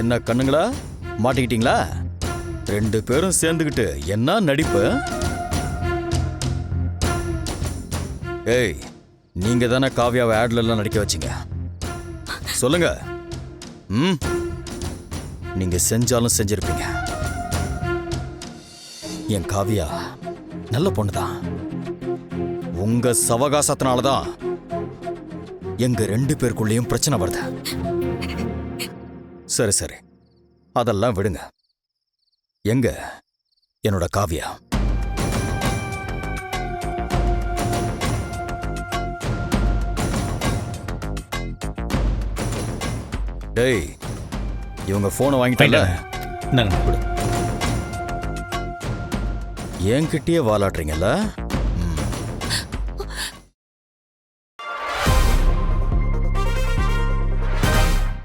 என்ன கண்ணுங்களா, மாட்டிக்கிட்டீங்களா? 2 பேரும் சேர்ந்துக்கிட்டு என்ன நடிப்பு? ஏய், நீங்க தானே காவ்யாவை ஆட்ல எல்லாம் நடிக்க வச்சீங்க, சொல்லுங்க. நீங்க செஞ்சாலும் செஞ்சிருப்பீங்க. என் காவ்யா நல்ல பொண்ணுதான். உங்க சவகாசத்தினாலதான் எங்க 2 பேருக்குள்ளேயும் பிரச்சனை வருது. சரி சரி, அதெல்லாம் விடுங்க. எங்க என்னோட காவ்யா? டேய், இவங்க போனை வாங்கிட்டாங்க. நாங்க என்கிட்டயே வாலாடுறீங்கல்ல?